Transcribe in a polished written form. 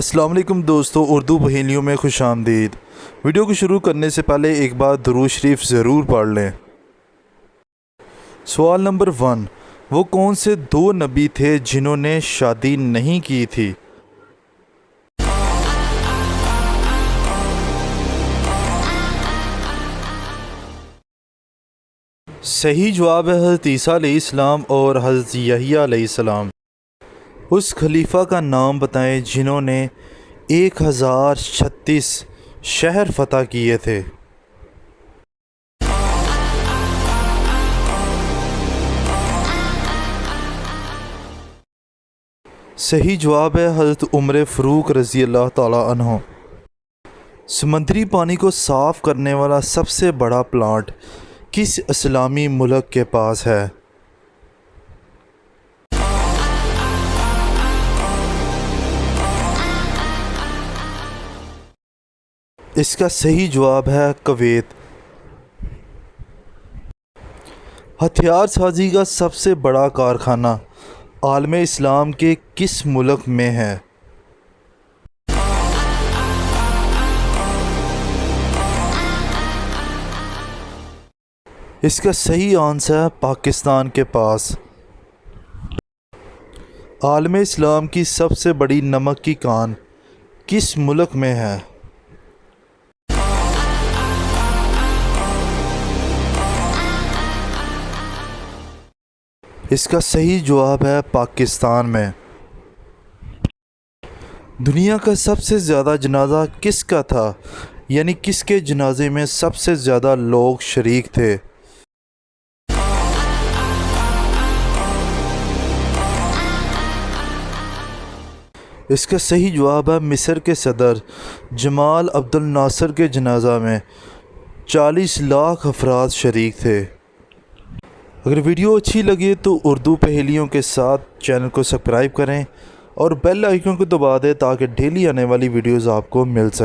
السلام علیکم دوستو، اردو پہیلیوں میں خوش آمدید۔ ویڈیو کو شروع کرنے سے پہلے ایک بار درود شریف ضرور پڑھ لیں۔ سوال نمبر 1، وہ کون سے 2 نبی تھے جنہوں نے شادی نہیں کی تھی؟ صحیح جواب ہے حضرت عیسیٰ علیہ السلام اور حضرت یحییٰ علیہ السلام۔ اس خلیفہ کا نام بتائیں جنہوں نے 1036 شہر فتح کیے تھے۔ صحیح جواب ہے حضرت عمر فاروق رضی اللہ تعالیٰ عنہ۔ سمندری پانی کو صاف کرنے والا سب سے بڑا پلانٹ کس اسلامی ملک کے پاس ہے؟ اس کا صحیح جواب ہے کویت۔ ہتھیار سازی کا سب سے بڑا کارخانہ عالم اسلام کے کس ملک میں ہے؟ اس کا صحیح آنسر ہے پاکستان کے پاس۔ عالم اسلام کی سب سے بڑی نمک کی کان کس ملک میں ہے؟ اس کا صحیح جواب ہے پاکستان میں۔ دنیا کا سب سے زیادہ جنازہ کس کا تھا، یعنی کس کے جنازے میں سب سے زیادہ لوگ شریک تھے؟ اس کا صحیح جواب ہے مصر کے صدر جمال عبد الناصر کے جنازہ میں 40 لاکھ افراد شریک تھے۔ اگر ویڈیو اچھی لگے تو اردو پہیلیوں کے ساتھ چینل کو سبسکرائب کریں اور بیل آئیکن کو دبا دیں تاکہ ڈیلی آنے والی ویڈیوز آپ کو مل سکیں۔